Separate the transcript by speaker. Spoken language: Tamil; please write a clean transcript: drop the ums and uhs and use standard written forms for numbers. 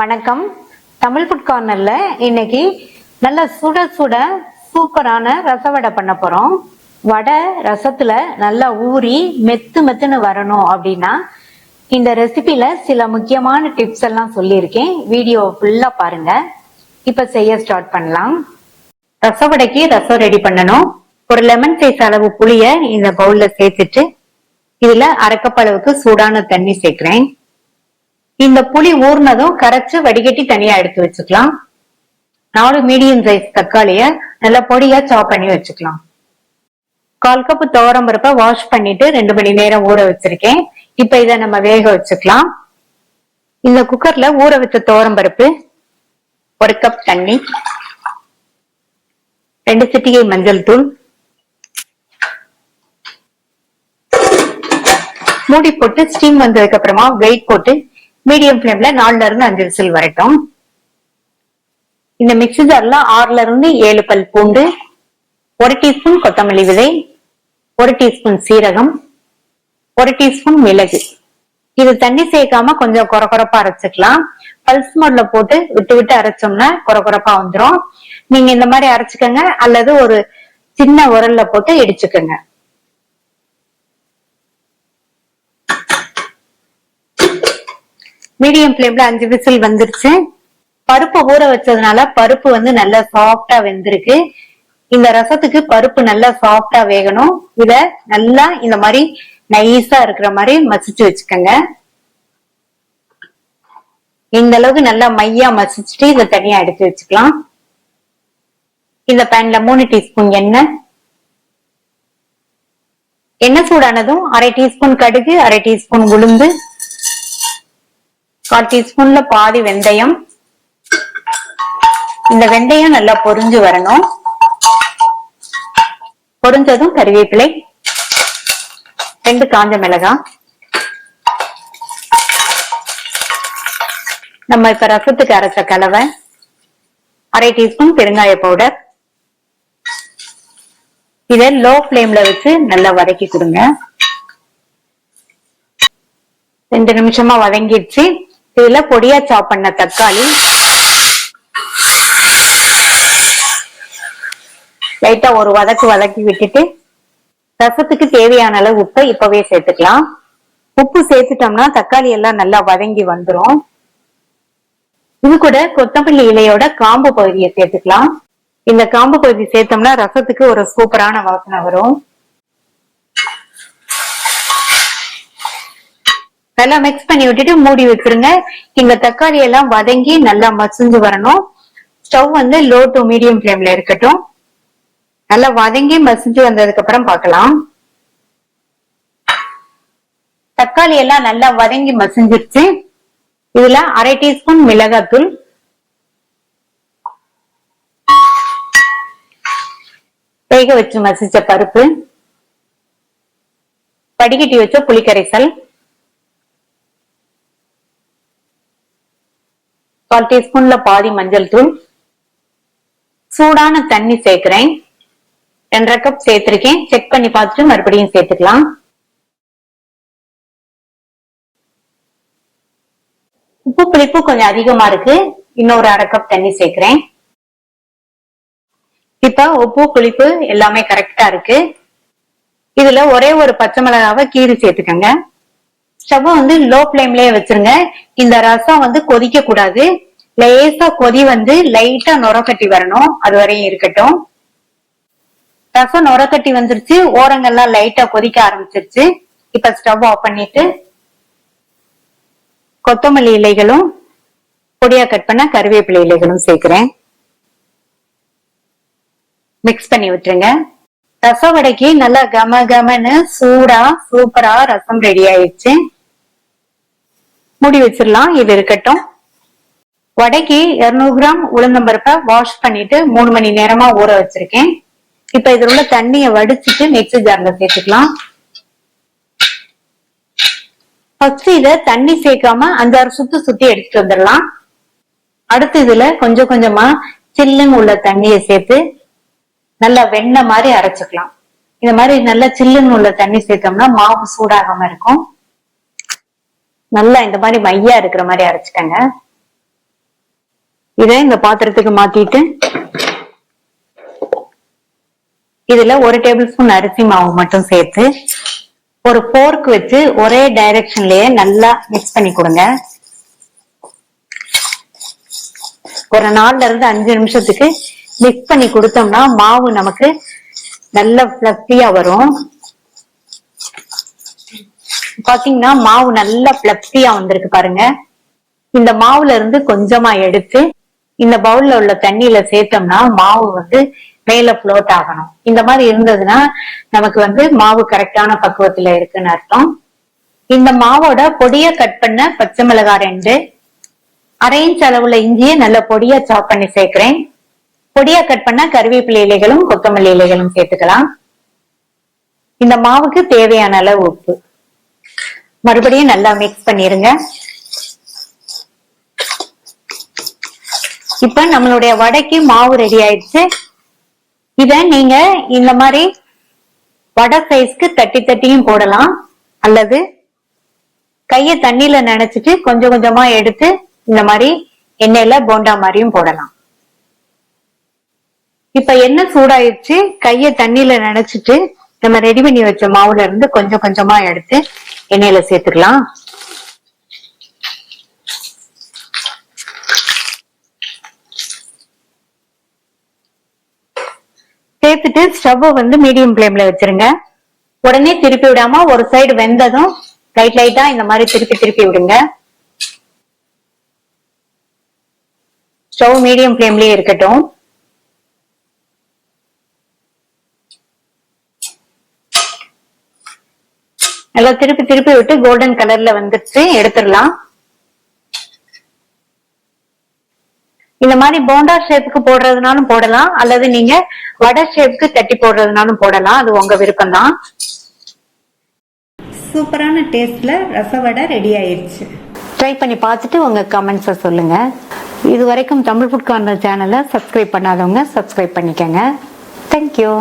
Speaker 1: வணக்கம். தமிழ் ஃபுட் கார்னர்ல இன்னைக்கு நல்ல சுட சுட சூப்பரான ரச வடை பண்ண போறோம். வடை ரசத்துல நல்லா ஊறி மெத்துன்னு வரணும் அப்படின்னா இந்த ரெசிபில சில முக்கியமான டிப்ஸ் எல்லாம் சொல்லியிருக்கேன். வீடியோ ஃபுல்லா பாருங்க. இப்ப செய்ய ஸ்டார்ட் பண்ணலாம். ரச வடைக்கு ரசம் ரெடி பண்ணணும். ஒரு லெமன் சைஸ் அளவு புளிய இந்த பவுல்ல சேர்த்துட்டு இதுல அரை கப் அளவுக்கு சூடான தண்ணி சேர்க்கிறேன். இந்த புளி ஊர்னதும் கரைச்சு வடிகட்டி தனியா எடுத்து வச்சுக்கலாம். 4 மீடியம் சைஸ் தக்காளிய நல்லா பொடியா சாப் பண்ணி வச்சுக்கலாம். 1/4 கப் துவரம் பருப்பை வாஷ் பண்ணிட்டு 2 மணி நேரம் ஊற வச்சிருக்கேன். இப்ப இத நம்ம வேக வச்சுக்கலாம். இந்த குக்கர்ல ஊற வச்ச துவரம் பருப்பு, 1 கப் தண்ணி, 2 சிட்டிகை மஞ்சள் தூள், மூடி போட்டு ஸ்டீம் வந்ததுக்கு அப்புறமா வெயிட் போட்டு மீடியம் ஃபிளேம்ல 4ல இருந்து 5 விசில் வரட்டும். இந்த மிக்ஸி ஜார்ல 6ல இருந்து 7 பல் பூண்டு, 1 டீஸ்பூன் கொத்தமல்லி விதை, 1 டீஸ்பூன் சீரகம், 1 டீஸ்பூன் மிளகு. இது தண்ணி சேர்க்காம கொஞ்சம் கொரகொரப்பா அரைச்சுக்கலாம். பல்ஸ் மோட்ல போட்டு விட்டு விட்டு அரைச்சோம்னா கொரகொரப்பா வந்துடும். நீங்க இந்த மாதிரி அரைச்சுக்கங்க அல்லது ஒரு சின்ன உரல்ல போட்டு இடிச்சுக்கங்க. மீடியம் ஃபிளேம்ல 5 விசில் வந்துருச்சு. பருப்பு ஊற வச்சதுனால பருப்பு நல்லா சாஃப்டா வெந்திருக்கு. இந்த ரசத்துக்கு பருப்பு நல்லா சாஃப்டா வேகணும். இத நல்லா இந்த மாதிரி நைஸா இருக்கிற மாதிரி மசிச்சு வச்சுக்கோங்க. இந்த அளவுக்கு நல்லா மையா மசிச்சுட்டு இதை தனியா எடுத்து வச்சுக்கலாம். இந்த பேன்ல 3 டீஸ்பூன் எண்ணெய் சூடானதும் 1/2 டீஸ்பூன் கடுகு, 1/2 டீஸ்பூன் உளுந்து, 1/4 டீஸ்பூன்ல பாதி வெந்தயம். இந்த வெந்தயம் நல்லா பொரிஞ்சு வரணும். பொரிஞ்சதும் கறிவேப்பிலை, 2 காஞ்ச மிளகாய். நம்ம இப்ப ரசத்துக்கு அரைச்ச கலவை, 1/2 டீஸ்பூன் பெருங்காய பவுடர். இதை லோ ஃபிளேம்ல வச்சு நல்லா வதக்கி கொடுங்க. 2 நிமிஷமா வதங்கிடுச்சு. இதுல பொடியா சாப் பண்ண தக்காளி, லைட்டா ஒரு வதக்கி விட்டுட்டு ரசத்துக்கு தேவையான அளவு உப்பை இப்பவே சேர்த்துக்கலாம். உப்பு சேர்த்துட்டோம்னா தக்காளி எல்லாம் நல்லா வதங்கி வந்துடும். இது கூட கொத்தமல்லி இலையோட காம்பு பகுதியை சேர்த்துக்கலாம். இந்த காம்பு பகுதி சேர்த்தோம்னா ரசத்துக்கு ஒரு சூப்பரான வாசனை வரும். நல்லா மிக்ஸ் பண்ணி விட்டுட்டு மூடி வச்சிருங்க. இந்த தக்காளி எல்லாம் வதங்கி நல்லா மசிஞ்சு வரணும். ஸ்டவ் லோ டு மீடியம் ஃபிளேம்ல இருக்கட்டும். நல்லா வதங்கி மசிஞ்சு வந்ததுக்கு அப்புறம் பார்க்கலாம். தக்காளி எல்லாம் நல்லா வதங்கி மசிஞ்சிருச்சு. இதுல 1/2 டீஸ்பூன் மிளகாத்தூள், வேக வச்சு மசிச்ச பருப்பு, வடிகட்டி வச்ச புளிக்கரைசல், 1/4 டீஸ்பூன்ல பாதி மஞ்சள் தூள், சூடான தண்ணி சேர்க்கிறேன். 2.5 கப் சேர்த்திருக்கேன். செக் பண்ணி பார்த்துட்டு மறுபடியும் சேர்த்துக்கலாம். உப்பு புளிப்பு கொஞ்சம் அதிகமா இருக்கு. இன்னொரு 1/2 கப் தண்ணி சேர்க்கிறேன். இப்ப உப்பு புளிப்பு எல்லாமே கரெக்டா இருக்கு. இதுல ஒரே ஒரு பச்சை மிளகாவை கீறி சேர்த்துக்கங்க. ஸ்டவ் லோ பிளேம்லயே வச்சிருங்க. இந்த ரசம் கொதிக்க கூடாது. லேசா கொதி லைட்டா நுரக்கட்டி வரணும். அது வரையும் இருக்கட்டும். ரசம் நுரக்கட்டி வந்துருச்சு. ஓரங்கள்லாம் லைட்டா கொதிக்க ஆரம்பிச்சிருச்சு. இப்ப ஸ்டவ் ஆஃப் பண்ணிட்டு கொத்தமல்லி இலைகளும் பொடியா கட் பண்ண கறிவேப்பிலை இலைகளும் சேர்க்கிறேன். மிக்ஸ் பண்ணி விட்டுருங்க. ரச வடைக்கு நல்லா கமன்னு சூடா சூப்பரா ரசம் ரெடி ஆயிடுச்சு. மூடி வச்சிடலாம். இது இருக்கட்டும். வடைக்கு 200 கிராம் உளுந்தம்பருப்பை வாஷ் பண்ணிட்டு 3 மணி நேரமா ஊற வச்சிருக்கேன். இப்ப இதுல உள்ள தண்ணியை வடிச்சிட்டு மிக்ஸி ஜார்ல சேர்த்துக்கலாம். ஃபர்ஸ்ட் இத தண்ணி சேர்க்காம 5-6 சுத்தி எடுத்துட்டு வந்துடலாம். அடுத்து இதுல கொஞ்சம் கொஞ்சமா சில்லுன்னு உள்ள தண்ணியை சேர்த்து நல்லா வெண்ணெய் மாதிரி அரைச்சுக்கலாம். இந்த மாதிரி நல்லா சில்லுன்னு உள்ள தண்ணி சேர்த்தோம்னா மாவு சூடாகாம இருக்கும். நல்லா இந்த மாதிரி மையா இருக்கிற மாதிரி அரைச்சுக்கங்க. இதை இந்த பாத்திரத்துக்கு மாத்திட்டு இதுல 1 டேபிள் ஸ்பூன் அரிசி மாவு மட்டும் சேர்த்து ஒரு போர்க் வச்சு ஒரே டைரக்ஷன்லயே நல்லா மிக்ஸ் பண்ணி கொடுங்க. ஒரு 4ல இருந்து 5 நிமிஷத்துக்கு மிக்ஸ் பண்ணி கொடுத்தோம்னா மாவு நமக்கு நல்ல ஃபிளஃபியா வரும். பாத்தீங்கன்னா மாவு நல்லா ஃபிளஃபியா வந்திருக்கு பாருங்க. இந்த மாவுல இருந்து கொஞ்சமா எடுத்து இந்த பவுல்ல உள்ள தண்ணியில சேர்த்தோம்னா மாவு மேல ஃப்ளோட் ஆகணும். இந்த மாதிரி இருந்ததுன்னா நமக்கு மாவு கரெக்டான பக்குவத்துல இருக்குன்னு அர்த்தம். இந்த மாவோட பொடியா கட் பண்ண பச்சை மிளகாய் 2, 1/2 இன்ச் அளவுல இஞ்சியை நல்ல பொடியா சாப் பண்ணி சேர்க்கிறேன். பொடியா கட் பண்ண கறிவேப்பிலை இலைகளும் கொத்தமல்லி இலைகளும் சேர்த்துக்கலாம். இந்த மாவுக்கு தேவையான அளவு உப்பு. மறுபடியும் நல்லா மிக்ஸ் பண்ணிருங்க. இப்ப நம்மளுடைய வடைக்கு மாவு ரெடி ஆயிடுச்சு. இத நீங்க இந்த மாதிரி வடை சைஸ்க்கு தட்டியும் போடலாம், அல்லது கைய தண்ணியில நனைச்சிட்டு கொஞ்சம் கொஞ்சமா எடுத்து இந்த மாதிரி எண்ணெயில போண்டா மாதிரியும் போடலாம். இப்ப எண்ணெய் சூடாயிடுச்சு. கைய தண்ணியில நனைச்சிட்டு நம்ம ரெடி பண்ணி வச்ச மாவுல இருந்து கொஞ்சம் கொஞ்சமா எடுத்து எண்ணெயில சேர்த்துக்கலாம். சேர்த்துட்டு ஸ்டவ் மீடியம் ஃப்ளேம்ல வச்சிருங்க. உடனே திருப்பி விடாம ஒரு சைடு வெந்ததும் லைட்டா இந்த மாதிரி திருப்பி விடுங்க. ஸ்டவ் மீடியம் ஃப்ளேம்லயே இருக்கட்டும். நல்லா திருப்பி விட்டு கோல்டன் கலர்ல வந்துட்டு எடுத்துடலாம். இந்த மாதிரி போண்டா ஷேப்புக்கு போடுறதுனாலும் போடலாம், அல்லது நீங்க வடை ஷேப்புக்கு தட்டி போடுறதுனாலும் போடலாம். அது உங்க விருப்பம் தான். சூப்பரான டேஸ்ட்ல ரசவடை ரெடி ஆயிருச்சு. ட்ரை பண்ணி பார்த்துட்டு உங்க கமெண்ட்ஸை சொல்லுங்க. இது வரைக்கும் தமிழ் ஃபுட் கார்னர் சேனலை சப்ஸ்கிரைப் பண்ணாதவங்க சப்ஸ்கிரைப் பண்ணிக்கங்க. தேங்க்யூ.